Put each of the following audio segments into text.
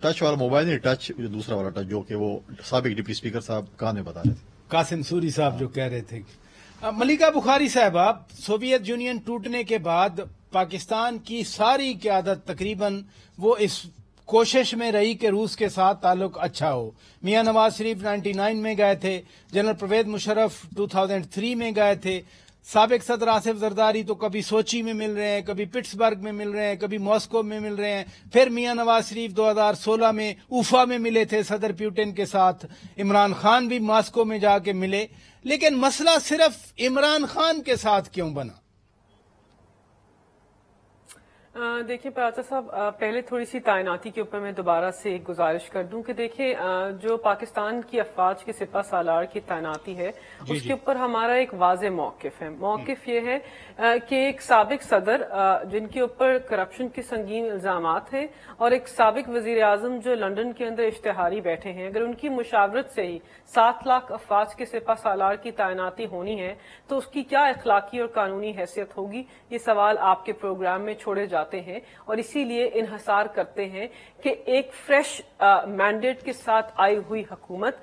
Touch والا mobile نہیں، touch دوسرا والا ٹچ جو کہ وہ سابق ڈپٹی اسپیکر صاحب کان میں بتا رہے تھے، قاسم سوری صاحب جو کہہ رہے تھے. ملکہ بخاری صاحبہ، سوویت یونین ٹوٹنے کے بعد پاکستان کی ساری قیادت تقریباً وہ اس کوشش میں رہی کہ روس کے ساتھ تعلق اچھا ہو. میاں نواز شریف 99 میں گئے تھے، جنرل پرویز مشرف 2003 میں گئے تھے، سابق صدر آصف زرداری تو کبھی سوچی میں مل رہے ہیں، کبھی پٹسبرگ میں مل رہے ہیں، کبھی ماسکو میں مل رہے ہیں. پھر میاں نواز شریف 2016 میں اوفا میں ملے تھے صدر پیوٹن کے ساتھ. عمران خان بھی ماسکو میں جا کے ملے. لیکن مسئلہ صرف عمران خان کے ساتھ کیوں بنا؟ دیکھیں پراچا صاحب، پہلے تھوڑی سی تعیناتی کے اوپر میں دوبارہ سے ایک گزارش کر دوں کہ دیکھیں جو پاکستان کی افواج کے سپہ سالار کی تعیناتی ہے اس کے اوپر ہمارا ایک واضح موقف ہے. موقف یہ ہے کہ ایک سابق صدر جن کے اوپر کرپشن کے سنگین الزامات ہیں اور ایک سابق وزیر اعظم جو لندن کے اندر اشتہاری بیٹھے ہیں، اگر ان کی مشاورت سے ہی 7 لاکھ افواج کے سپہ سالار کی تعیناتی ہونی ہے تو اس کی کیا اخلاقی اور قانونی حیثیت ہوگی؟ یہ سوال آپ کے پروگرام میں چھوڑے جاتے ہیں اور اسی لیے انحصار کرتے ہیں کہ ایک فریش مینڈیٹ کے ساتھ آئی ہوئی حکومت،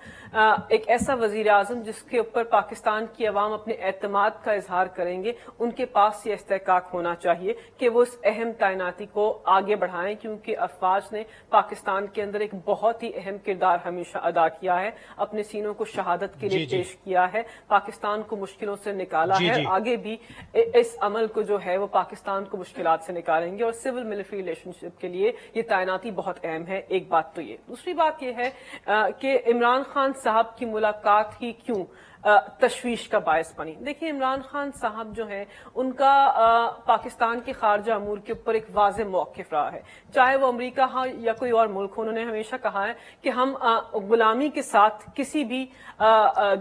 ایک ایسا وزیر اعظم جس کے اوپر پاکستان کی عوام اپنے اعتماد کا اظہار کریں گے، ان کے پاس یہ استحقاق ہونا چاہیے کہ وہ اس اہم تعیناتی کو آگے بڑھائیں، کیونکہ افواج نے پاکستان کے اندر ایک بہت ہی اہم کردار ہمیشہ ادا کیا ہے، اپنے سینوں کو شہادت کے لیے پیش کیا ہے، پاکستان کو مشکلوں سے نکالا ہے، آگے بھی اس عمل کو جو ہے وہ پاکستان کو مشکلات سے نکالیں گے. اور سول ملٹری ریلیشن شپ کے لیے یہ تعیناتی بہت اہم ہے. ایک بات تو یہ. دوسری بات یہ ہے کہ عمران خان صاحب کی ملاقات ہی کیوں تشویش کا باعث بنی. دیکھیں عمران خان صاحب جو ہیں ان کا پاکستان کے خارجہ امور کے اوپر ایک واضح موقف رہا ہے، چاہے وہ امریکہ ہو یا کوئی اور ملک ہو. انہوں نے ہمیشہ کہا ہے کہ ہم غلامی کے ساتھ کسی بھی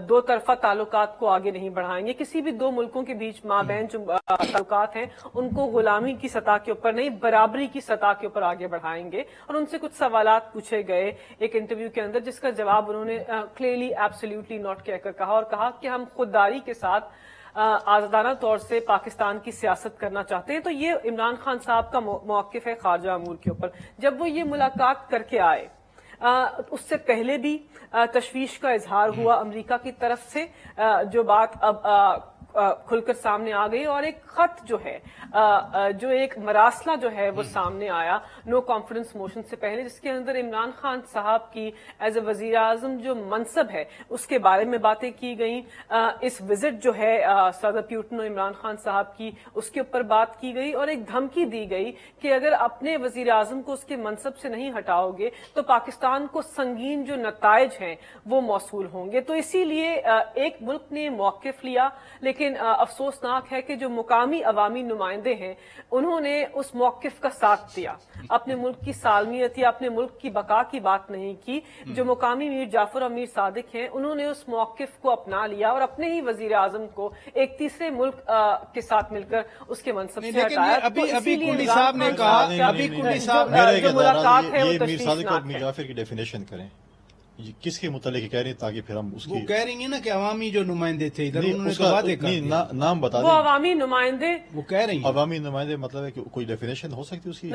دو طرفہ تعلقات کو آگے نہیں بڑھائیں گے، کسی بھی دو ملکوں کے بیچ مابین جو تعلقات ہیں ان کو غلامی کی سطح کے اوپر نہیں، برابری کی سطح کے اوپر آگے بڑھائیں گے. اور ان سے کچھ سوالات پوچھے گئے ایک انٹرویو کے اندر، جس کا جواب انہوں نے کلیئرلی ایبسلیوٹلی ناٹ کہہ کر کہا، اور کہا کہ ہم خودداری کے ساتھ آزادانہ طور سے پاکستان کی سیاست کرنا چاہتے ہیں. تو یہ عمران خان صاحب کا موقف ہے خارجہ امور کے اوپر. جب وہ یہ ملاقات کر کے آئے، اس سے پہلے بھی تشویش کا اظہار ہوا امریکہ کی طرف سے، جو بات اب کھل کر سامنے آ گئی، اور ایک خط جو ہے، جو ایک مراسلہ جو ہے وہ سامنے آیا نو کانفیڈنس موشن سے پہلے، جس کے اندر عمران خان صاحب کی ایز اے وزیر اعظم جو منصب ہے اس کے بارے میں باتیں کی گئیں. اس وزٹ جو ہے صدر پیوٹن اور عمران خان صاحب کی، اس کے اوپر بات کی گئی اور ایک دھمکی دی گئی کہ اگر اپنے وزیر اعظم کو اس کے منصب سے نہیں ہٹاؤ گے تو پاکستان کو سنگین جو نتائج ہیں وہ موصول ہوں گے. تو اسی لیے ایک ملک نے موقف لیا، لیکن افسوسناک ہے کہ جو مقامی عوامی نمائندے ہیں انہوں نے اس موقف کا ساتھ دیا، اپنے ملک کی سالمیت یا اپنے ملک کی بقا کی بات نہیں کی. جو مقامی میر جعفر اور میر صادق ہیں انہوں نے اس موقف کو اپنا لیا اور اپنے ہی وزیر اعظم کو ایک تیسرے ملک کے ساتھ مل کر اس کے منصب سے ہٹایا. ابھی کنڈی صاحب نے کہا، ابھی کنڈی صاحب جو ملاقات ہے وہ میر صادق اور تشویشناک میر ہے. جعفر کی ڈیفینیشن کریں، کس کے متعلق کہہ رہی ہیں تاکہ پھر ہم اس وہ کی کہہ رہی ہیں نا کہ عوامی جو نمائندے تھے ادھر، انہوں نے اس تو کا وعدے کر دیے. نام بتا وہ دیں. عوامی نمائندے، وہ کہہ رہی ہیں عوامی نمائندے مطلب ہے کہ کوئی ڈیفینیشن ہو سکتی ہے اس کی؟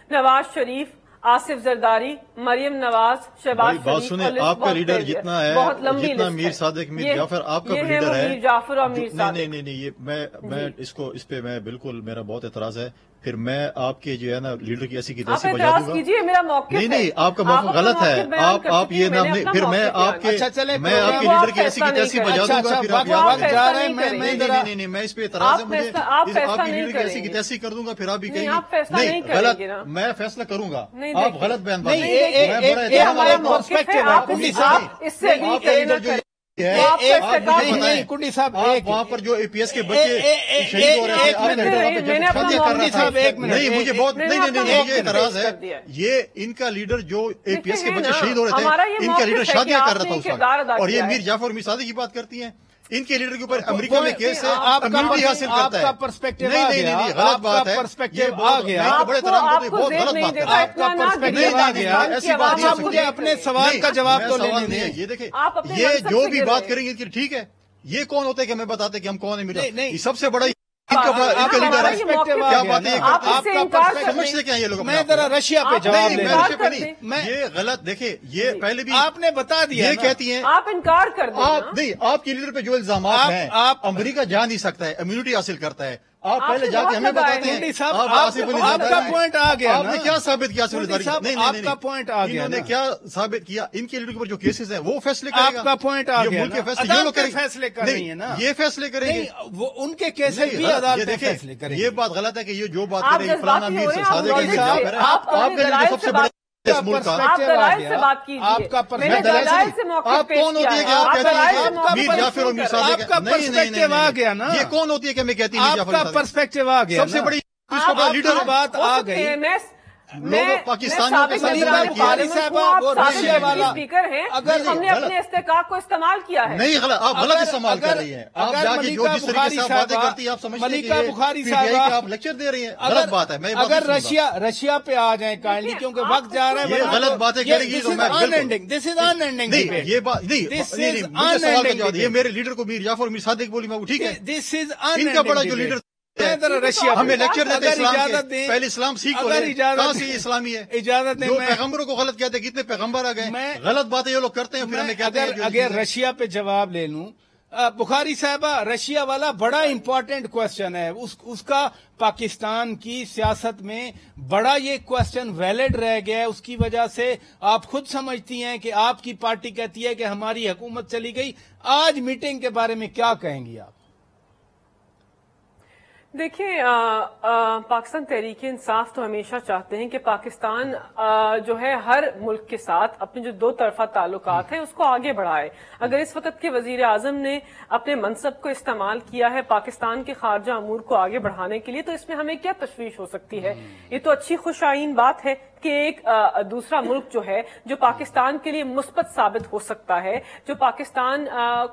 نواز شریف، آصف زرداری، مریم نواز، شہباز بات شریف. سنیں، آپ کا لیڈر جتنا ہے، بہت لمبی جتنا لسٹ میر ہے. صادق، میر یہ- جعفر آپ کا یہ لیڈر وہ ہے. میر جعفر اور میر صادق. نہیں یہ میں اس پہ بالکل میرا بہت اعتراض ہے. پھر میں آپ کے جو ہے نا لیڈر کی ایسی کی آپ تیسی بجا اعتراض دوں گا. کیجیے، میرا موقف ہے. نہیں آپ کا موقف غلط ہے. آپ یہ نام نہیں، پھر میں آپ کے اچھا چلے میں آپ کے لیڈر کی ایسی کی تیسی بجا دوں گا. پھر آپ جا رہے ہیں. نہیں میں اس پہ اعتراض ہے مجھے. آپ فیصلہ آپ کے نہیں لیڈر کی ایسی کی کریں گے. تیسی کر دوں گا، پھر آپ بھی نہیں، کہیں گے آپ فیصلہ نہیں کریں غلط. گے نا. میں فیصلہ کروں گا. نہیں، آپ دیکھیں. غلط بیان نہیں، بات یہ ہمارا ایک موقف ہے. perspective آپ ہے. اس سے بھی کریں نہ کریں. نہیں کنڈی صاحب ایک وہاں پر جو اے پی ایس کے بچے شہید ہو رہے تھے، میں نے اپنا نہیں مجھے بہت نہیں یہ اعتراض ہے. کر دیا. یہ ان کا لیڈر جو اے پی ایس کے بچے شہید ہو رہے ہمارا تھے، یہ ان کا لیڈر موقف ہے شادیاں کہ کر رہا تھا آپ اس نے کردار وقت، ادا اور یہ کیا ہے. میر جعفر اور میر صادق کی بات کرتی ہیں. ان کے لیڈر کے اوپر امریکہ میں وہ- کیس ہے، آپ کا امریکہ حاصل کرتا ہے. آپ کا perspective نہیں آ نہیں گیا. نہیں غلط بات ہے. perspective یہ آ گیا. میں تو بڑے احترام کرتا ہوں، آپ کو بہت زیب غلط نہیں بات دیتا. ہے. آپ کا perspective آ گیا. ایسی بات نہیں ہو آپ مجھے سکتی. اپنے سوال کا جواب تو لینے دیں. یہ دیکھیں، آپ اپنے یہ منصب جو سے بھی گر بات رہے کریں گے ٹھیک ہے. یہ کون ہوتا ہے کہ ہمیں بتاتے کہ ہم کون ہیں؟ نہیں. یہ سب سے بڑا سمجھتے کیا یہ لوگ؟ میں ذرا رشیا پہ جواب لے رہا ہوں. یہ غلط دیکھیں، یہ پہلے بھی آپ نے بتا دیا، یہ کہتی ہیں آپ انکار کر دیں. نہیں، آپ کے لیڈر پہ جو الزامات ہیں، آپ امریکہ جا نہیں سکتا ہے، امیونٹی حاصل کرتا ہے. آپ پہلے جا کے ہمیں بتاتے ہیں. آپ کا پوائنٹ آ گیا. آپ نے کیا ثابت کیا؟ آپ کا پوائنٹ آ گیا. انہوں نے کیا ثابت کیا؟ ان کے لیڈر پر جو کیسز ہیں وہ فیصلے کرے گا. آپ کا پوائنٹ آ گیا. ملک کے فیصلے یہ لوگ فیصلے کر رہی ہیں نا، یہ فیصلے کریں گے. وہ ان کے کیسز بھی عدالتیں فیصلے کریں گے. یہ بات غلط ہے کہ یہ جو بات کر رہے ہیں فلانا میر سے سادے کے لیے جا کر آپ کے لیے سب سے بڑے اس ملک کا. آپ دلائل سے بات کیجیے. آپ کا دلائل سے موقع آپ کون ہوتی ہے کہ آپ کہتی ہیں میر جعفر اور میر صادق؟ آپ کا پرسپیکٹو آ گیا نا. یہ کون ہوتی ہے کہ میں کہتی ہوں آپ کا پرسپیکٹو آ گیا. سب سے بڑی لیڈر بات آ گئی. پاکستانیوں کے ساتھ اسپیکر ہیں، اگر ہم نے اپنے استحقاق کو استعمال کیا ہے. نہیں، غلط، آپ غلط استعمال کر رہی ہیں. آپ جا کے جو جس طریقے سے آپ باتیں کرتی ہیں آپ سمجھتے ہیں کہ بخاری صاحب آپ لیکچر دے رہی ہیں. غلط بات ہے. میں اگر رشیا پہ آ جائیں کائنڈلی، کیونکہ وقت جا رہا ہے. یہ غلط باتیں کرے گی تو میں دس از ان اینڈنگ. یہ بات نہیں، سوال کا جواب. یہ میرے لیڈر کو میر جعفر اور میر صادق بولی میں ٹھیک ہے. دس از ان کا بڑا جو لیڈر رشیا ہمیں لیکچر دیتے اسلام اجازت کے، پہلے اسلام سیکھ لو. کہاں سے یہ اسلامی ہے؟ اجازت جو پیغمبروں کو غلط کہتے ہیں، کتنے پیغمبر آ گئے. غلط باتیں یہ لوگ کرتے ہیں، پھر ہمیں کہتے ہیں. اگر رشیا پہ جواب لے لوں، بخاری صاحبہ، رشیا والا بڑا امپورٹنٹ کوشچن ہے. اس کا پاکستان کی سیاست میں بڑا یہ کوشچن ویلڈ رہ گیا ہے. اس کی وجہ سے آپ خود سمجھتی ہیں کہ آپ کی پارٹی کہتی ہے کہ ہماری حکومت چلی گئی. آج میٹنگ کے بارے میں کیا کہیں گی آپ؟ دیکھیں، پاکستان تحریک انصاف تو ہمیشہ چاہتے ہیں کہ پاکستان جو ہے ہر ملک کے ساتھ اپنے جو دو طرفہ تعلقات ہیں اس کو آگے بڑھائے. اگر اس وقت کے وزیر اعظم نے اپنے منصب کو استعمال کیا ہے پاکستان کے خارجہ امور کو آگے بڑھانے کے لیے، تو اس میں ہمیں کیا تشویش ہو سکتی ہے؟ یہ تو اچھی خوش آئین بات ہے کہ ایک دوسرا ملک جو ہے جو پاکستان کے لیے مثبت ثابت ہو سکتا ہے، جو پاکستان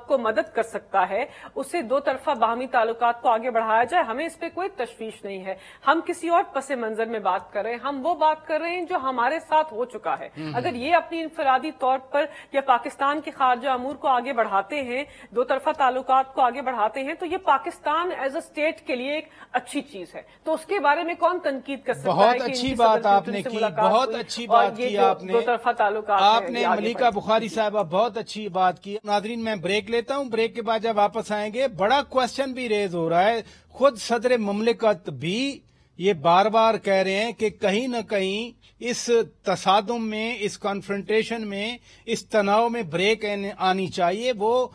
کو مدد کر سکتا ہے، اسے دو طرفہ باہمی تعلقات کو آگے بڑھایا جائے. ہمیں اس پہ کوئی تشویش نہیں ہے. ہم کسی اور پس منظر میں بات کر رہے ہیں، ہم وہ بات کر رہے ہیں جو ہمارے ساتھ ہو چکا ہے. اگر یہ اپنی انفرادی طور پر یا پاکستان کے خارجہ امور کو آگے بڑھاتے ہیں، دو طرفہ تعلقات کو آگے بڑھاتے ہیں، تو یہ پاکستان ایز اے اسٹیٹ کے لیے ایک اچھی چیز ہے. تو اس کے بارے میں کون تنقید کر سکتا ہے؟ بہت اچھی بات آپ نے کی، بہت اچھی بات کی آپ نے. دو طرفہ تعلقات آپ نے ملیکہ بخاری صاحبہ بہت اچھی بات کی. ناظرین، میں بریک لیتا ہوں. بریک کے بعد جب واپس آئیں گے بڑا کوشچن بھی ریز ہو رہا ہے. خود صدر مملکت بھی یہ بار بار کہہ رہے ہیں کہ کہیں نہ کہیں اس تصادم میں، اس کانفرنٹیشن میں، اس تناؤ میں بریک آنی چاہیے. وہ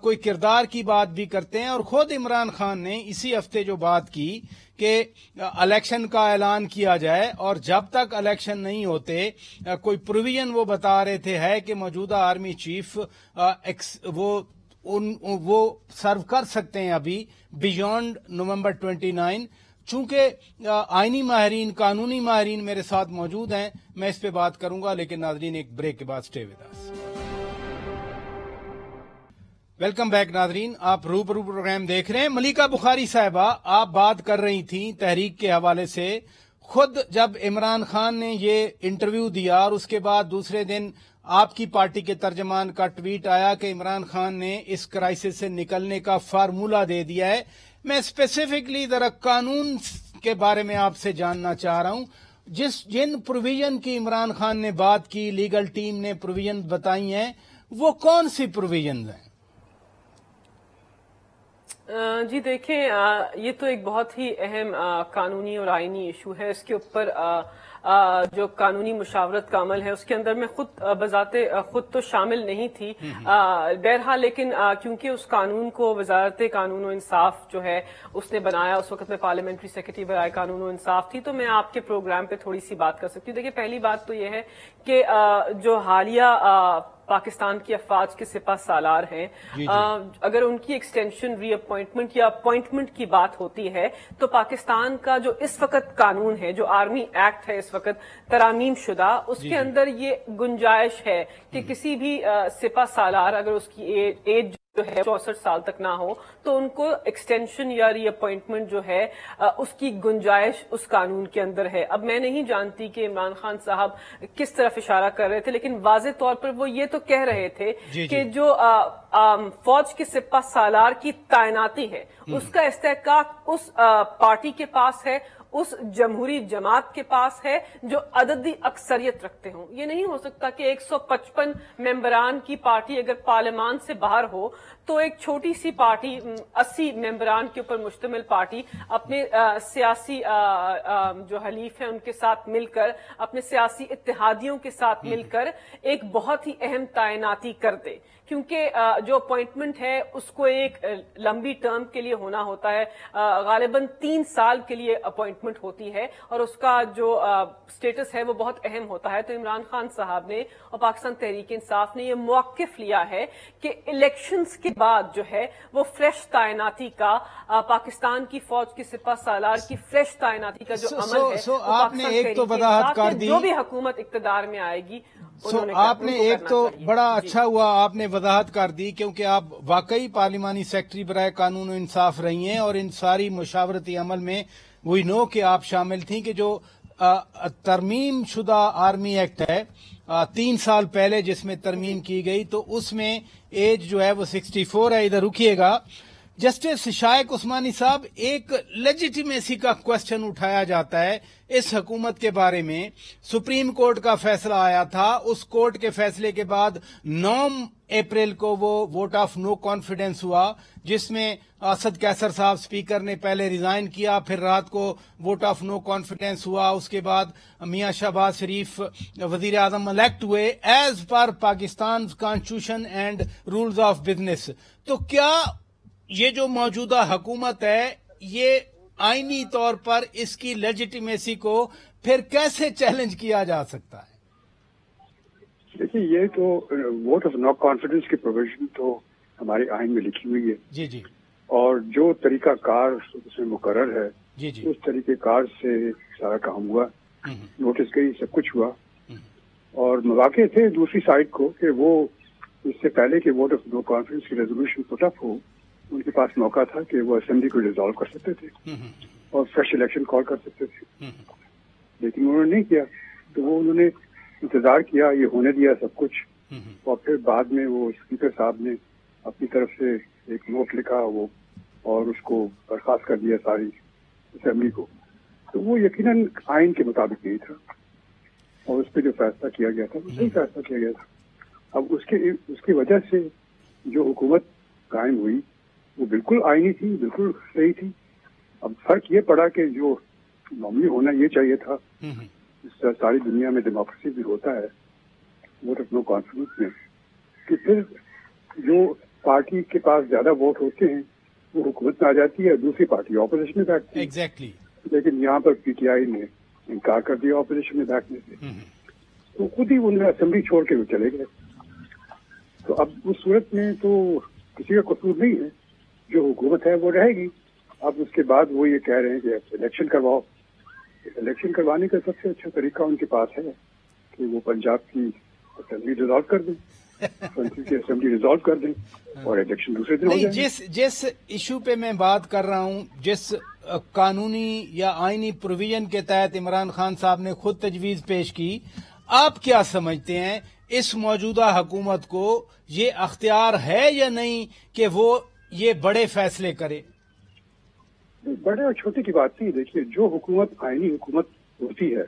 کوئی کردار کی بات بھی کرتے ہیں. اور خود عمران خان نے اسی ہفتے جو بات کی کہ الیکشن کا اعلان کیا جائے، اور جب تک الیکشن نہیں ہوتے کوئی پروویژن وہ بتا رہے تھے ہے کہ موجودہ آرمی چیف وہ سرو کر سکتے ہیں ابھی بیونڈ نومبر 29. چونکہ آئینی ماہرین، قانونی ماہرین میرے ساتھ موجود ہیں، میں اس پہ بات کروں گا. لیکن ناظرین، ایک بریک کے بعد سٹے ود اس. ویلکم بیک ناظرین، آپ روبرو پروگرام دیکھ رہے ہیں. ملیکہ بخاری صاحبہ، آپ بات کر رہی تھیں تحریک کے حوالے سے. خود جب عمران خان نے یہ انٹرویو دیا اور اس کے بعد دوسرے دن آپ کی پارٹی کے ترجمان کا ٹویٹ آیا کہ عمران خان نے اس کرائسس سے نکلنے کا فارمولہ دے دیا ہے. میں اسپیسیفکلی ذرا قانون کے بارے میں آپ سے جاننا چاہ رہا ہوں. جن پروویژن کی عمران خان نے بات کی، لیگل ٹیم نے پروویژن بتائی ہیں، وہ کون سی پروویژنز ہیں؟ جی دیکھیں، یہ تو ایک بہت ہی اہم قانونی اور آئینی ایشو ہے. اس کے اوپر جو قانونی مشاورت کا عمل ہے اس کے اندر میں خود بذات خود تو شامل نہیں تھی. بہرحال لیکن کیونکہ اس قانون کو وزارت قانون و انصاف جو ہے اس نے بنایا، اس وقت میں پارلیمنٹری سیکرٹری برائے قانون و انصاف تھی، تو میں آپ کے پروگرام پہ تھوڑی سی بات کر سکتی ہوں. دیکھیں، پہلی بات تو یہ ہے کہ جو حالیہ پاکستان کی افواج کے سپہ سالار ہیں، اگر ان کی ایکسٹینشن، ری اپوائنٹمنٹ یا اپوائنٹمنٹ کی بات ہوتی ہے تو پاکستان کا جو اس وقت قانون ہے، جو آرمی ایکٹ ہے اس وقت ترامیم شدہ، اس کے اندر یہ گنجائش ہے کہ کسی بھی سپہ سالار اگر اس کی ایج جو ہے 64 سال تک نہ ہو تو ان کو ایکسٹینشن یا ری اپوائنٹمنٹ جو ہے اس کی گنجائش اس قانون کے اندر ہے. اب میں نہیں جانتی کہ عمران خان صاحب کس طرف اشارہ کر رہے تھے، لیکن واضح طور پر وہ یہ تو کہہ رہے تھے کہ جو فوج کے سپہ سالار کی تعیناتی ہے اس کا استحقاق اس پارٹی کے پاس ہے، اس جمہوری جماعت کے پاس ہے جو عددی اکثریت رکھتے ہوں. یہ نہیں ہو سکتا کہ 155 ممبران کی پارٹی اگر پارلیمان سے باہر ہو تو ایک چھوٹی سی پارٹی 80 ممبران کے اوپر مشتمل پارٹی اپنے سیاسی جو حلیف ہیں ان کے ساتھ مل کر، اپنے سیاسی اتحادیوں کے ساتھ مل کر ایک بہت ہی اہم تعیناتی کر دے. کیونکہ جو اپوائنٹمنٹ ہے اس کو ایک لمبی ٹرم کے لیے ہونا ہوتا ہے، غالباً 3 سال کے لیے اپوائنٹمنٹ ہوتی ہے اور اس کا جو سٹیٹس ہے وہ بہت اہم ہوتا ہے. تو عمران خان صاحب نے اور پاکستان تحریک انصاف نے یہ موقف لیا ہے کہ الیکشنز کے بعد جو ہے وہ فریش تعیناتی کا، پاکستان کی فوج کی سپہ سالار کی فریش تعیناتی کا جو عمل ہے آپ نے ایک تو وضاحت کر دی، جو بھی حکومت اقتدار میں آئے گی آپ نے ایک تو بڑا اچھا ہوا آپ نے وضاحت کر دی، کیونکہ آپ واقعی پارلیمانی سیکرٹری برائے قانون و انصاف رہی ہیں اور ان ساری مشاورتی عمل میں وی نو کہ آپ شامل تھیں کہ جو ترمیم شدہ آرمی ایکٹ ہے 3 سال پہلے جس میں ترمیم کی گئی تو اس میں ایج جو ہے وہ 64 ہے. ادھر رکیے گا جسٹس شائق عثمانی صاحب، ایک لیجیٹیمیسی کا کوشچن اٹھایا جاتا ہے اس حکومت کے بارے میں. سپریم کورٹ کا فیصلہ آیا تھا، اس کورٹ کے فیصلے کے بعد 9 اپریل کو وہ ووٹ آف نو کانفیڈنس ہوا جس میں اسد قیصر صاحب اسپیکر نے پہلے ریزائن کیا، پھر رات کو ووٹ آف نو کانفیڈنس ہوا، اس کے بعد میاں شہباز شریف وزیر اعظم الیکٹ ہوئے as per Pakistan constitution and rules of business. تو کیا یہ جو موجودہ حکومت ہے یہ آئینی طور پر اس کی لیجیٹیمیسی کو پھر کیسے چیلنج کیا جا سکتا ہے؟ دیکھیے، یہ تو ووٹ آف نو کانفیڈنس کی پروویژن تو ہمارے آئین میں لکھی ہوئی ہے. جی جی. اور جو طریقہ کار اس میں مقرر ہے جی جی اس طریقہ کار سے سارا کام ہوا، نوٹس گئی، سب کچھ ہوا. اور مواقع تھے دوسری سائڈ کو کہ وہ اس سے پہلے کہ ووٹ آف نو کانفیڈنس کی ریزولوشن پٹ اپ ہو ان کے پاس موقع تھا کہ وہ اسمبلی کو ڈیزالو کر سکتے تھے اور فریش الیکشن کال کر سکتے تھے، لیکن انہوں نے نہیں کیا. تو وہ انہوں نے انتظار کیا، یہ ہونے دیا سب کچھ، اور پھر بعد میں وہ اسپیکر صاحب نے اپنی طرف سے ایک نوٹ لکھا وہ اور اس کو برخاست کر دیا ساری اسمبلی کو. تو وہ یقیناً آئین کے مطابق نہیں تھا اور اس پہ جو فیصلہ کیا گیا تھا وہ صحیح فیصلہ کیا گیا تھا. اب اس کی وجہ سے جو حکومت قائم ہوئی وہ بالکل آئینی تھی، بالکل صحیح تھی. اب فرق یہ پڑا کہ جو معمولی ہونا یہ چاہیے تھا، ساری دنیا میں ڈیموکریسی بھی ہوتا ہے ووٹ آف نو کانفیڈنس میں، کہ پھر جو پارٹی کے پاس زیادہ ووٹ ہوتے ہیں وہ حکومت میں آ جاتی ہے، دوسری پارٹی اپوزیشن میں بیٹھتی ہے. ایگزیکٹلی. لیکن یہاں پر پی ٹی آئی نے انکار کر دیا اپوزیشن میں بیٹھنے سے، تو خود ہی انہوں نے اسمبلی چھوڑ کے وہ چلے گئے. تو اب اس صورت میں تو کسی کا قصور نہیں ہے، جو حکومت ہے وہ رہے گی. اب اس کے بعد وہ یہ کہہ رہے ہیں کہ الیکشن کرواؤ. الیکشن کروانے کا سب سے اچھا طریقہ ان کے پاس ہے کہ وہ پنجاب کی اسمبلی ڈیزالو کر دیں، کنٹری کی اسمبلی ڈیزالو کر دیں اور الیکشن دوسرے دن ہو جائیں. جس ایشو پہ میں بات کر رہا ہوں، جس قانونی یا آئینی پروویژن کے تحت عمران خان صاحب نے خود تجویز پیش کی، آپ کیا سمجھتے ہیں اس موجودہ حکومت کو یہ اختیار ہے یا نہیں کہ وہ یہ بڑے فیصلے کرے؟ بڑے اور چھوٹے کی بات نہیں. دیکھیے، جو حکومت آئینی حکومت ہوتی ہے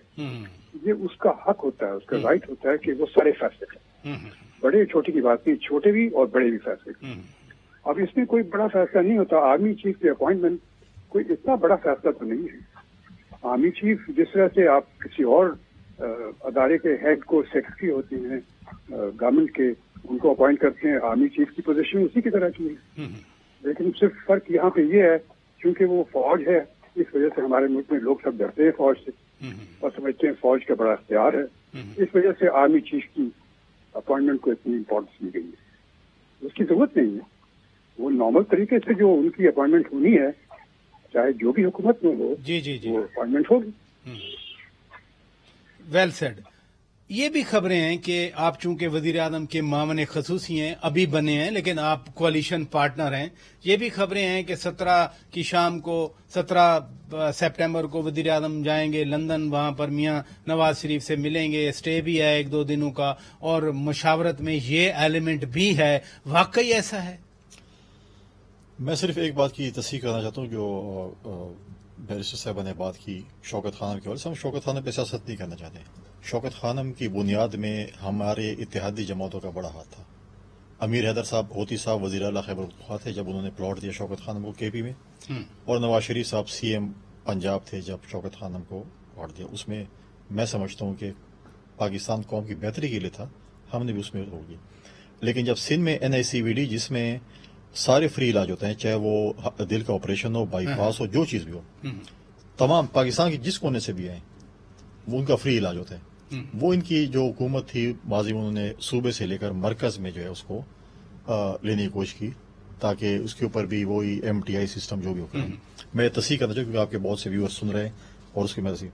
یہ اس کا حق ہوتا ہے، اس کا رائٹ ہوتا ہے کہ وہ سارے فیصلے کرے. بڑے چھوٹے کی بات نہیں، چھوٹے بھی اور بڑے بھی فیصلے کریں. اب اس میں کوئی بڑا فیصلہ نہیں ہوتا. آرمی چیف کی اپوائنٹمنٹ کوئی اتنا بڑا فیصلہ تو نہیں ہے. آرمی چیف جس طرح سے آپ کسی اور ادارے کے ہیڈ کو سیکرٹری ہوتے ہیں گورنمنٹ کے، ان کو اپوائنٹ کرتے ہیں، آرمی چیف کی پوزیشن اسی کی طرح کی ہے. لیکن صرف فرق یہاں پہ یہ ہے کیونکہ وہ فوج ہے، اس وجہ سے ہمارے ملک میں لوگ سب ڈرتے ہیں فوج سے اور سمجھتے ہیں فوج کا بڑا اختیار ہے. اس وجہ سے آرمی چیف کی اپوائنٹمنٹ کو اتنی امپورٹنس دی گئی ہے. اس کی ضرورت نہیں ہے. وہ نارمل طریقے سے جو ان کی اپوائنٹمنٹ ہونی ہے، چاہے جو بھی حکومت میں ہو، جی جی جی وہ اپوائنٹمنٹ ہوگی. Well said. یہ بھی خبریں ہیں کہ آپ چونکہ وزیر اعظم کے معاون خصوصی ہیں، ابھی بنے ہیں لیکن آپ کوalition پارٹنر ہیں، یہ بھی خبریں ہیں کہ 17 کی شام کو 17 سپٹمبر کو وزیر اعظم جائیں گے لندن، وہاں پر میاں نواز شریف سے ملیں گے، اسٹے بھی ہے 1-2 دنوں کا، اور مشاورت میں یہ ایلیمنٹ بھی ہے. واقعی ایسا ہے؟ میں صرف ایک بات کی تصحیح کرنا چاہتا ہوں، جو بیرسٹر صاحبہ نے بات کی شوکت خانم کے حوالے سے. ہم شوکت خانم پہ سیاست نہیں کرنا چاہتے. شوکت خانم کی بنیاد میں ہمارے اتحادی جماعتوں کا بڑا ہاتھ تھا. امیر حیدر صاحب ہوتی صاحب وزیر اعلیٰ خیبر پختونخوا تھے جب انہوں نے پلاٹ دیا شوکت خانم کو کے پی میں، اور نواز شریف صاحب سی ایم پنجاب تھے جب شوکت خانم کو پلاٹ دیا. اس میں میں سمجھتا ہوں کہ پاکستان قوم کی بہتری کے لیے تھا، ہم نے بھی اس میں روک دیا. لیکن جب سندھ میں NICVD جس میں سارے فری علاج ہوتے ہیں، چاہے وہ دل کا آپریشن ہو، بائی پاس ہو، جو چیز بھی ہو، تمام پاکستان کی جس کونے سے بھی آئیں وہ ان کا فری علاج ہوتا ہے. وہ ان کی جو حکومت تھی ماضی میں، انہوں نے صوبے سے لے کر مرکز میں جو ہے اس کو لینے کی کوشش کی تاکہ اس کے اوپر بھی وہی MTI سسٹم جو بھی ہو. میں تصحیح کرنا چاہوں کیونکہ آپ کے بہت سے ویورز سن رہے ہیں اور اس کی میں تصحیح.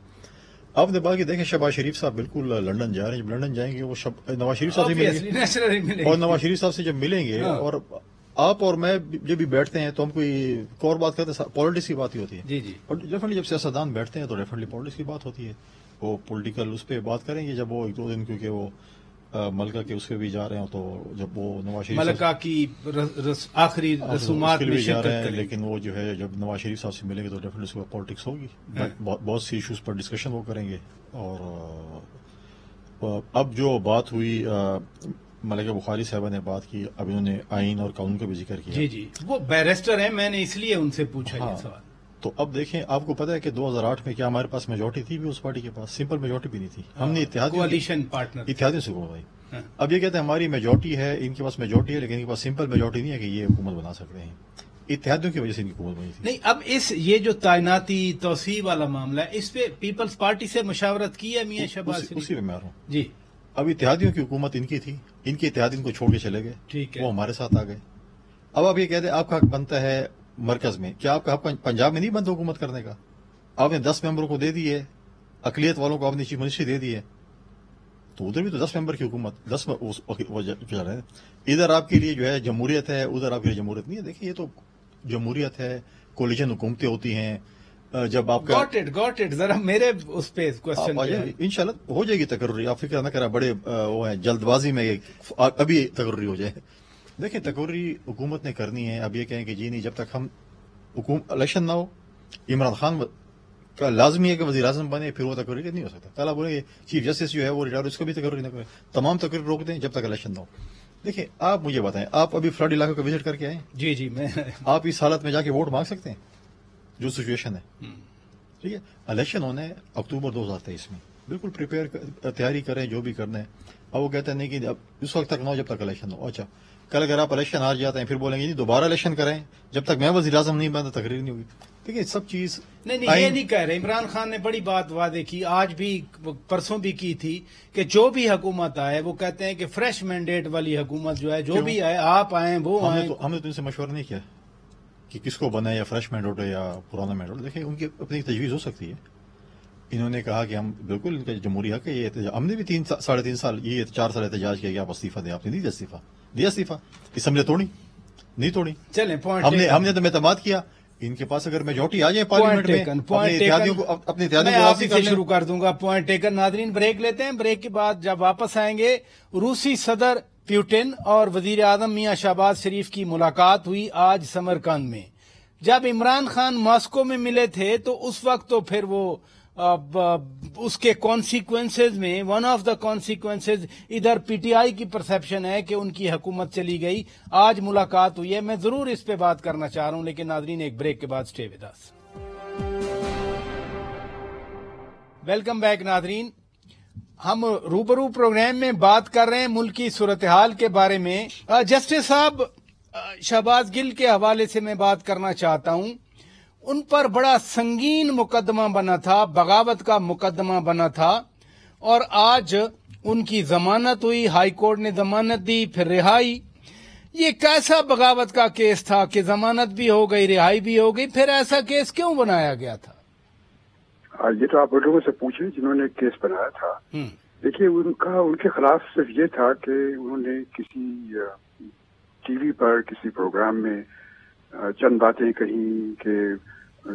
آپ نے بات کی، دیکھیں شہباز شریف صاحب بالکل لندن جا رہے ہیں. جب لندن جائیں گے وہ نواز شریف صاحب سے ملیں گے، اور نواز شریف صاحب سے جب ملیں گے اور آپ اور میں جب بھی بیٹھتے ہیں تو ہم کوئی اور بات کرتے ہیں، پالیٹکس کی بات ہی ہوتی ہے. جی جی. اور ڈیفینیٹلی جب سیاستدان بیٹھتے ہیں تو ڈیفینیٹلی پالیٹکس کی بات ہوتی ہے. وہ پولیٹیکل اس پہ بات کریں گے جب وہ 1-2 دن، کیونکہ وہ ملکہ کے اس پہ بھی جا رہے ہیں، تو جب وہ نواز شریف ملکہ کی آخری رسومات میں جا رہے ہیں، شرکت، لیکن وہ جو ہے جب نواز شریف صاحب سے ملیں گے تو ڈیفینیٹلی اس کو پالیٹکس ہوگی. بہت سی ایشوز پر ڈسکشن وہ کریں گے. اور اب جو بات ہوئی، ملکہ بخاری صاحبہ نے بات کی، اب انہوں نے آئین اور قانون کا بھی ذکر کیا. جی جی، وہ بیرسٹر ہیں، میں نے اس لیے ان سے پوچھا یہ سوال. تو اب دیکھیں، آپ کو پتا ہے کہ 2008 میں کیا ہمارے پاس میجورٹی تھی بھی، اس پارٹی کے پاس سمپل میجورٹی بھی نہیں تھی. ہم نے کوalition پارٹنر اتحادیوں سے بھائی. اب یہ کہتے ہیں ہماری میجورٹی ہے، ان کے پاس میجورٹی ہے، لیکن ان کے پاس سمپل میجورٹی نہیں ہے کہ یہ حکومت بنا سکتے ہیں. اتحادیوں کی وجہ سے ان کی حکومت بنی تھی. نہیں، اب یہ جو تعیناتی توسیع والا معاملہ ہے، اس پہ پیپلز پارٹی سے مشاورت کی ہے میاں شہباز شریف؟ اسی پہ میں آ رہا ہوں. جی. اب اتحادیوں کی حکومت ان کی تھی، ان کے اتحادی ان کو چھوڑ کے چلے گئے، ٹھیک ہے، وہ ہمارے ساتھ آ گئے. اب آپ یہ کہتے ہیں آپ کا حق بنتا ہے مرکز میں، کیا آپ کا حق پنجاب میں نہیں بنتا حکومت کرنے کا؟ آپ نے 10 ممبروں کو دے دی ہے، اقلیت والوں کو آپ نے چیف منسٹری دے دی ہے، تو ادھر بھی تو 10 ممبر کی حکومت 10 چل رہے ہیں. ادھر آپ کے لیے جو ہے جمہوریت ہے، ادھر آپ کے لیے جمہوریت نہیں ہے. دیکھیں یہ تو جمہوریت ہے، کولیشن حکومتیں ہوتی ہیں. جب آپ کا گاٹ اٹ ذرا میرے اس پہ کوشچن انشاءاللہ ہو جائے گی تقرری، آپ فکر نہ کریں، بڑے وہ ہیں جلد بازی میں ابھی تقرری ہو جائے. دیکھیں تقرری حکومت نے کرنی ہے. اب یہ کہیں کہ جی نہیں، جب تک ہم الیکشن نہ ہو، عمران خان کا لازمی ہے کہ وزیر اعظم بنے، پھر وہ تقرری نہیں ہو سکتا. کل آپ بولیں گے چیف جسٹس جو ہے وہ ریٹائر، اس کو بھی تقرری نہ کریں. تمام تقرری روک دیں جب تک الیکشن نہ ہو. دیکھیں آپ مجھے بتائیں، آپ ابھی فلڈ علاقے کو وزٹ کر کے آئے؟ جی جی. میں آپ اس حالت میں جا کے ووٹ مانگ سکتے ہیں جو سچویشن ہے؟ ٹھیک ہے، الیکشن ہونا ہے اکتوبر 2023 میں، بالکل پریپیئر تیاری کریں جو بھی کرنا ہے. اب وہ کہتے ہیں نہیں کہ اب اس وقت تک نہ ہو جب تک الیکشن ہو. اچھا، کل اگر آپ الیکشن ہار جاتے ہیں پھر بولیں گے نہیں دوبارہ الیکشن کریں، جب تک میں وزیر اعظم نہیں بنتا تقریر نہیں ہوگی. دیکھیں سب چیز نہیں، یہ نہیں کہہ رہے. عمران خان نے بڑی بات وعدے کی، آج بھی پرسوں بھی کی تھی کہ جو بھی حکومت آئے وہ کہتے ہیں کہ فریش مینڈیٹ والی حکومت جو ہے، جو بھی آئے آپ آئیں وہ آئیں. ہم نے تو ان سے مشورہ نہیں کیا کہ کس کو بنا، یا فریش مینڈیٹ ہو یا پرانا مینڈیٹ. دیکھیں ان کی اپنی تجویز ہو سکتی ہے. انہوں نے کہا کہ ہم بالکل ان کا جمہوری حق ہے. یہ ہم نے بھی 3-3.5 سال یہ 4 سال احتجاج کیا کہ آپ استعفیٰ دیں. آپ نے نہیں دیا استعفیٰ. اسمبلی توڑی نہیں توڑی. چلیں ہم نے تو اعتماد کیا. ان کے پاس اگر میجورٹی آ جائے پارلیمنٹ میں، اپنے اتحادیوں کو آپ سے شروع کر دوں گا. Point taken. ناظرین بریک لیتے ہیں، بریک کے بعد جب واپس آئیں گے، روسی صدر پیوٹن اور وزیر اعظم میاں شہباز شریف کی ملاقات ہوئی آج سمرقند میں. جب عمران خان ماسکو میں ملے تھے تو اس وقت تو پھر وہ اس کے کانسیکوینسز میں ون آف دا کانسیکوینسز ادھر پی ٹی آئی کی پرسپشن ہے کہ ان کی حکومت چلی گئی. آج ملاقات ہوئی ہے، میں ضرور اس پہ بات کرنا چاہ رہا ہوں، لیکن ناظرین ایک بریک کے بعد stay with us. Welcome back ناظرین. ہم روبرو پروگرام میں بات کر رہے ہیں ملکی صورتحال کے بارے میں. جسٹس صاحب، شہباز گل کے حوالے سے میں بات کرنا چاہتا ہوں. ان پر بڑا سنگین مقدمہ بنا تھا، بغاوت کا مقدمہ بنا تھا، اور آج ان کی ضمانت ہوئی، ہائی کورٹ نے ضمانت دی، پھر رہائی. یہ کیسا بغاوت کا کیس تھا کہ ضمانت بھی ہو گئی، رہائی بھی ہو گئی؟ پھر ایسا کیس کیوں بنایا گیا تھا؟ یہ تو آپ لوگوں سے پوچھیں جنہوں نے کیس بنایا تھا. دیکھیے ان کے خلاف صرف یہ تھا کہ انہوں نے کسی ٹی وی پر کسی پروگرام میں چند باتیں کہیں کہ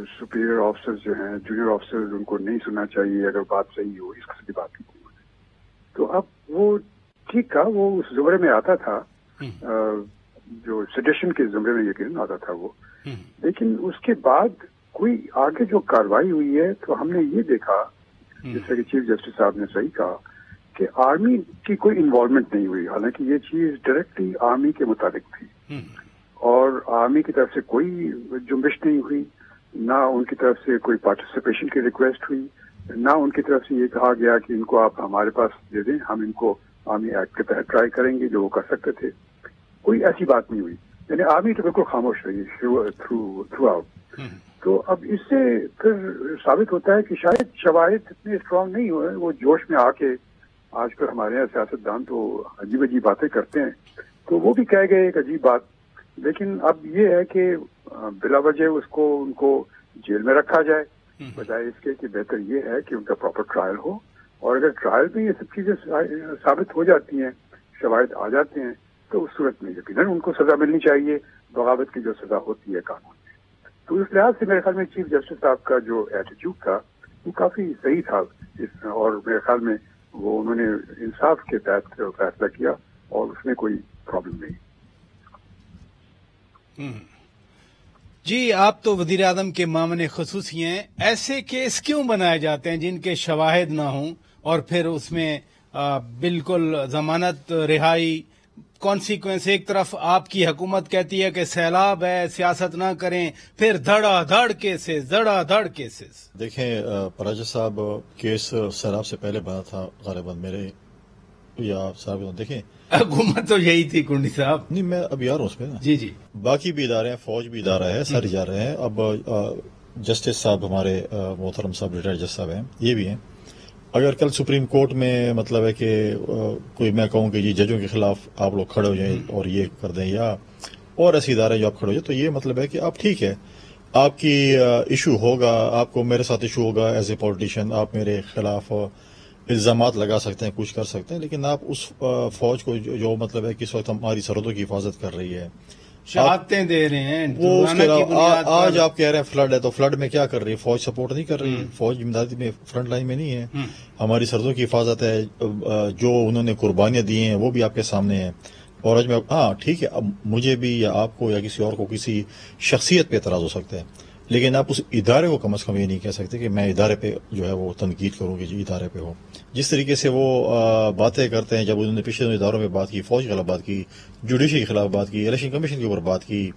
سپیریئر آفیسر جو ہیں جونیئر آفیسر ان کو نہیں سننا چاہیے اگر بات صحیح ہو، اس قسم کی بات کی. تو اب وہ ٹھیک تھا، وہ اس زمرے میں آتا تھا جو سیڈیشن کے زمرے میں یقیناً آتا تھا وہ. لیکن اس کے بعد کوئی آگے جو کارروائی ہوئی ہے تو ہم نے یہ دیکھا، جیسے کہ چیف جسٹس صاحب نے صحیح کہا کہ آرمی کی کوئی انوالومنٹ نہیں ہوئی، حالانکہ یہ چیز ڈائریکٹلی آرمی کے متعلق تھی اور آرمی کی طرف سے کوئی جنبش نہیں ہوئی، نہ ان کی طرف سے کوئی پارٹیسپیشن کی ریکویسٹ ہوئی، نہ ان کی طرف سے یہ کہا گیا کہ ان کو آپ ہمارے پاس دے دیں، ہم ان کو آرمی ایکٹ کے تحت ٹرائی کریں گے جو وہ کر سکتے تھے. کوئی ایسی بات نہیں ہوئی، یعنی آرمی تو بالکل خاموش رہی تھرو آؤٹ. تو اب اس سے پھر ثابت ہوتا ہے کہ شاید شواہد اتنے اسٹرانگ نہیں ہوئے، وہ جوش میں آ کے آج کل ہمارے یہاں سیاستدان تو عجیب عجیب باتیں کرتے ہیں، تو وہ بھی کہہ گئے ایک عجیب بات. لیکن اب یہ ہے کہ بلا وجہ ان کو جیل میں رکھا جائے بجائے اس کے کہ بہتر یہ ہے کہ ان کا پراپر ٹرائل ہو، اور اگر ٹرائل میں یہ سب چیزیں ثابت ہو جاتی ہیں، شواہد آ جاتے ہیں، تو اس صورت میں یقیناً ان کو سزا ملنی چاہیے، بغاوت کی جو سزا ہوتی ہے قانون میں. تو اس لحاظ سے میرے خیال میں چیف جسٹس صاحب کا جو ایٹیٹیوڈ تھا وہ کافی صحیح تھا، اور میرے خیال میں وہ انہوں نے انصاف کے تحت فیصلہ کیا اور اس میں کوئی پرابلم نہیں. جی، آپ تو وزیر اعظم کے معاون خصوصی ہیں، ایسے کیس کیوں بنائے جاتے ہیں جن کے شواہد نہ ہوں اور پھر اس میں بالکل ضمانت رہائی کانسیکوینس؟ ایک طرف آپ کی حکومت کہتی ہے کہ سیلاب ہے، سیاست نہ کریں، پھر دھڑا دھڑ کیسز. دیکھیں پراجا صاحب، کیس سیلاب سے پہلے بنا تھا غالباً میرے یا صاحب. دیکھیں حکومت تو یہی تھی کنڈی صاحب. نہیں، میں اب یار ہوں اس میں نا. جی باقی بھی ادارے ہیں، فوج بھی ادارہ ہے، سارے ادارے ہیں. اب جسٹس صاحب ہمارے محترم صاحب ریٹائرڈ جج صاحب ہیں، یہ بھی ہیں. اگر کل سپریم کورٹ میں مطلب ہے کہ کوئی میں کہوں کہ یہ ججوں کے خلاف آپ لوگ کھڑے ہو جائیں اور یہ کر دیں، یا اور ایسے ادارے جو آپ کھڑے ہو جائیں، تو یہ مطلب ہے کہ آپ ٹھیک ہے، آپ کی ایشو ہوگا، آپ کو میرے ساتھ ایشو ہوگا ایز اے پولیٹیشین، آپ میرے خلاف الزامات لگا سکتے ہیں، کچھ کر سکتے ہیں، لیکن آپ اس فوج کو جو مطلب ہے کہ اس وقت ہماری سرحدوں کی حفاظت کر رہی ہے، شہادتیں دے رہے ہیں، وہ اس کے آج آپ کہہ رہے ہیں فلڈ ہے، تو فلڈ میں کیا کر رہی ہے فوج؟ سپورٹ نہیں کر رہی ہے. فوج امدادی میں فرنٹ لائن میں نہیں ہے. ہماری سرحدوں کی حفاظت ہے، جو انہوں نے قربانیاں دی ہیں وہ بھی آپ کے سامنے ہیں. اور آج میں ٹھیک ہے، اب مجھے بھی یا آپ کو یا کسی اور کو کسی شخصیت پہ اعتراض ہو سکتا ہے، لیکن آپ اس ادارے کو کم از کم یہ نہیں کہہ سکتے کہ میں ادارے پہ جو ہے وہ تنقید کروں کہ جی ادارے پہ ہو. جس طریقے سے وہ باتیں کرتے ہیں، جب انہوں نے پچھلے اداروں میں بات کی، فوج کے خلاف بات کی، جوڈیشری کے خلاف بات کی، الیکشن کمیشن کے اوپر بات کی،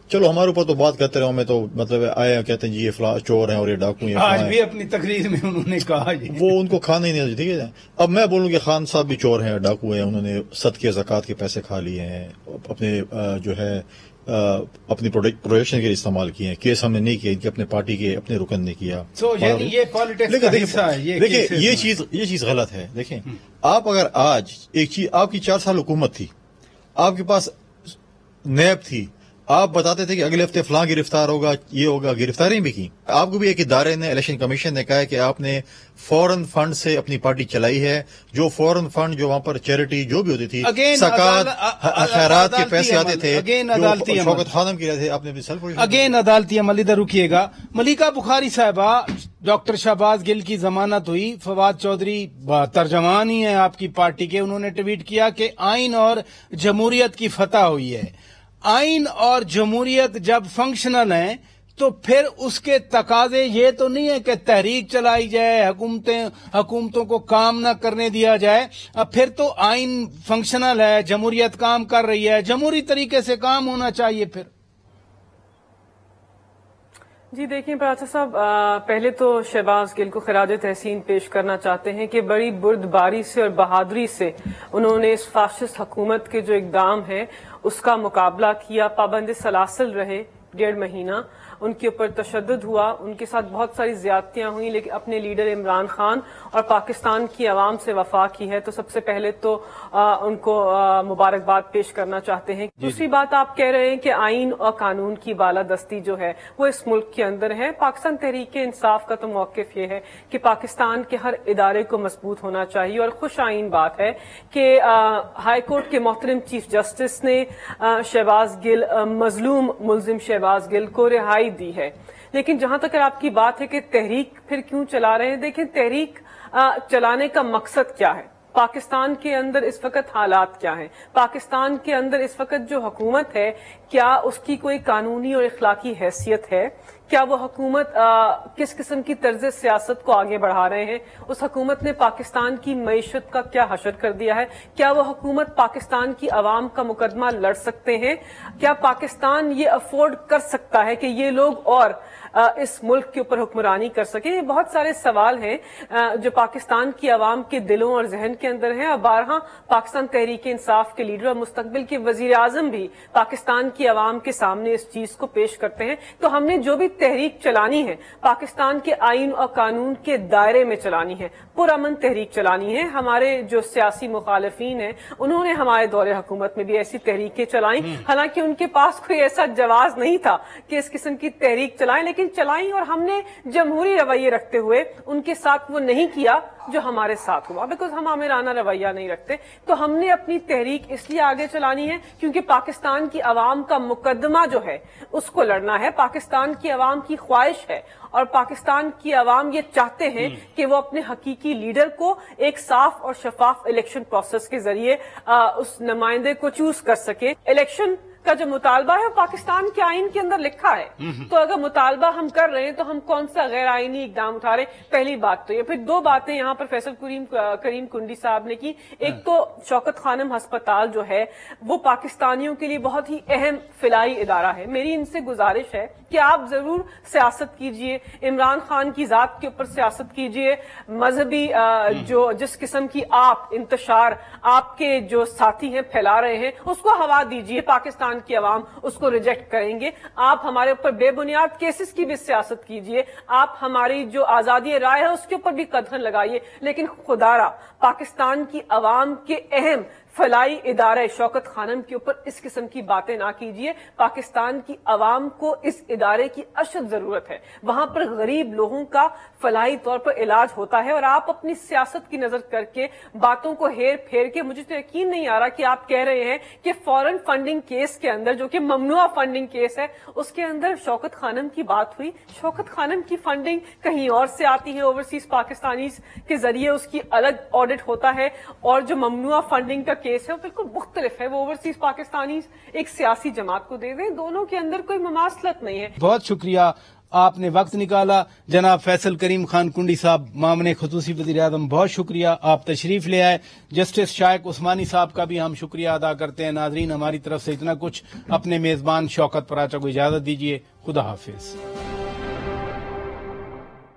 چلو ہمارے اوپر تو بات کرتے رہے میں تو مطلب آئے کہتے ہیں جی یہ فلاں چور ہیں اور یہ ڈاکو ہیں. آج بھی اپنی تقریر میں انہوں نے کہا وہ ان کو کھانا ہی نہیں. ٹھیک ہے، اب میں بولوں کہ خان صاحب بھی چور ہیں، ڈاکو ہیں، انہوں نے صدقے زکوٰۃ کے پیسے کھا لیے ہیں، اپنے جو ہے اپنی پروڈکشن کے لیے استعمال کیے ہیں. کیس ہم نے نہیں کیا، ان کے اپنے پارٹی کے اپنے رکن نے کیا. دیکھیں یہ چیز غلط ہے. دیکھیں آپ اگر آج ایک چیز، آپ کی 4 سال حکومت تھی، آپ کے پاس نیب تھی، آپ بتاتے تھے کہ اگلے ہفتے فلاں گرفتار ہوگا، یہ ہوگا، گرفتاری بھی کی. آپ کو بھی ایک ادارے نے، الیکشن کمیشن نے کہا ہے کہ آپ نے فورن فنڈ سے اپنی پارٹی چلائی ہے، جو فورن فنڈ جو وہاں پر چیریٹی جو بھی ہوتی تھی، زکوٰۃ خیرات کے پیسے آتے تھے، شوکت خانم کی رہے تھے، آپ نے اگین عدالتی عمل. ادھر رکیے گا. ملیکہ بخاری صاحبہ، ڈاکٹر شہباز گل کی ضمانت ہوئی، فواد چودھری ترجمان ہی ہیں آپ کی پارٹی کے، انہوں نے ٹویٹ کیا کہ آئین اور جمہوریت کی فتح ہوئی ہے. آئین اور جمہوریت جب فنکشنل ہیں تو پھر اس کے تقاضے یہ تو نہیں ہے کہ تحریک چلائی جائے، حکومتوں کو کام نہ کرنے دیا جائے. پھر تو آئین فنکشنل ہے، جمہوریت کام کر رہی ہے، جمہوری طریقے سے کام ہونا چاہیے. پھر جی دیکھیں پراچا صاحب، پہلے تو شہباز گل کو خراج تحسین پیش کرنا چاہتے ہیں کہ بڑی بردباری سے اور بہادری سے انہوں نے اس فاشسٹ حکومت کے جو اقدام ہے اس کا مقابلہ کیا، پابند سلاسل رہے 1.5 مہینہ. ان کے اوپر تشدد ہوا, ان کے ساتھ بہت ساری زیادتیاں ہوئیں, لیکن اپنے لیڈر عمران خان اور پاکستان کی عوام سے وفا کی ہے, تو سب سے پہلے تو ان کو مبارکباد پیش کرنا چاہتے ہیں. دوسری بات آپ کہہ رہے ہیں کہ آئین اور قانون کی بالادستی جو ہے وہ اس ملک کے اندر ہے. پاکستان تحریک انصاف کا تو موقف یہ ہے کہ پاکستان کے ہر ادارے کو مضبوط ہونا چاہیے, اور خوش آئین بات ہے کہ ہائی کورٹ کے محترم چیف جسٹس نے شہباز گل, مظلوم ملزم شہباز گل کو رہائی دی ہے. لیکن جہاں تک آپ کی بات ہے کہ تحریک پھر کیوں چلا رہے ہیں, دیکھیں تحریک چلانے کا مقصد کیا ہے, پاکستان کے اندر اس وقت حالات کیا ہیں, پاکستان کے اندر اس وقت جو حکومت ہے کیا اس کی کوئی قانونی اور اخلاقی حیثیت ہے, کیا وہ حکومت کس قسم کی طرز سیاست کو آگے بڑھا رہے ہیں, اس حکومت نے پاکستان کی معیشت کا کیا حشر کر دیا ہے, کیا وہ حکومت پاکستان کی عوام کا مقدمہ لڑ سکتے ہیں, کیا پاکستان یہ افورڈ کر سکتا ہے کہ یہ لوگ اور اس ملک کے اوپر حکمرانی کر سکیں. یہ بہت سارے سوال ہیں جو پاکستان کی عوام کے دلوں اور ذہن کے اندر ہیں, اور بارہا پاکستان تحریک انصاف کے لیڈر اور مستقبل کے وزیر اعظم بھی پاکستان کی عوام کے سامنے اس چیز کو پیش کرتے ہیں. تو ہم نے جو بھی تحریک چلانی ہے پاکستان کے آئین اور قانون کے دائرے میں چلانی ہے, پرامن تحریک چلانی ہے. ہمارے جو سیاسی مخالفین ہیں انہوں نے ہمارے دور حکومت میں بھی ایسی تحریکیں چلائیں, حالانکہ ان کے پاس کوئی ایسا جواز نہیں تھا کہ اس قسم کی تحریک چلائیں, لیکن چلائیں, اور ہم نے جمہوری رویے رکھتے ہوئے ان کے ساتھ وہ نہیں کیا جو ہمارے ساتھ ہوا, بیکاز ہم آمرانہ رویہ نہیں رکھتے. تو ہم نے اپنی تحریک اس لیے آگے چلانی ہے کیونکہ پاکستان کی عوام کا مقدمہ جو ہے اس کو لڑنا ہے, پاکستان کی عوام کی خواہش ہے, اور پاکستان کی عوام یہ چاہتے ہیں کہ وہ اپنے حقیقی لیڈر کو ایک صاف اور شفاف الیکشن پروسیس کے ذریعے اس نمائندے کو چوز کر سکے. الیکشن کا جو مطالبہ ہے وہ پاکستان کے آئین کے اندر لکھا ہے, تو اگر مطالبہ ہم کر رہے ہیں تو ہم کون سا غیر آئینی اقدام اٹھا رہے ہیں, پہلی بات تو یہ. پھر دو باتیں یہاں پر فیصل کریم کنڈی صاحب نے کی. ایک تو شوکت خانم ہسپتال جو ہے وہ پاکستانیوں کے لیے بہت ہی اہم فلاحی ادارہ ہے. میری ان سے گزارش ہے کہ آپ ضرور سیاست کیجئے, عمران خان کی ذات کے اوپر سیاست کیجئے, مذہبی جو جس قسم کی آپ انتشار آپ کے جو ساتھی ہیں پھیلا رہے ہیں اس کو ہوا دیجئے, پاکستان کی عوام اس کو ریجیکٹ کریں گے. آپ ہمارے اوپر بے بنیاد کیسز کی بھی سیاست کیجئے, آپ ہماری جو آزادی رائے ہے اس کے اوپر بھی قدغن لگائیے, لیکن خدارا پاکستان کی عوام کے اہم فلاحی ادارے شوکت خانم کے اوپر اس قسم کی باتیں نہ کیجیے. پاکستان کی عوام کو اس ادارے کی اشد ضرورت ہے, وہاں پر غریب لوگوں کا فلاحی طور پر علاج ہوتا ہے, اور آپ اپنی سیاست کی نظر کر کے باتوں کو ہیر پھیر کے, مجھے تو یقین نہیں آ رہا کہ آپ کہہ رہے ہیں کہ فورن فنڈنگ کیس کے اندر جو کہ ممنوع فنڈنگ کیس ہے اس کے اندر شوکت خانم کی بات ہوئی. شوکت خانم کی فنڈنگ کہیں اور سے آتی ہے, اوورسیز پاکستانیز کے ذریعے اس کی الگ آڈٹ ہوتا ہے, اور جو ممنوع فنڈنگ کا کیس ہے وہ بالکل مختلف ہے, وہ اوورسیز پاکستانیز ایک سیاسی جماعت کو دے دیں. دونوں کے اندر کوئی مماثلت نہیں ہے. بہت شکریہ, آپ نے وقت نکالا. جناب فیصل کریم خان کنڈی صاحب, معمر خصوصی وزیر اعظم, بہت شکریہ, آپ تشریف لے آئے. جسٹس شائق عثمانی صاحب کا بھی ہم شکریہ ادا کرتے ہیں. ناظرین, ہماری طرف سے اتنا کچھ. اپنے میزبان شوکت پراچا کو اجازت دیجیے. خدا حافظ.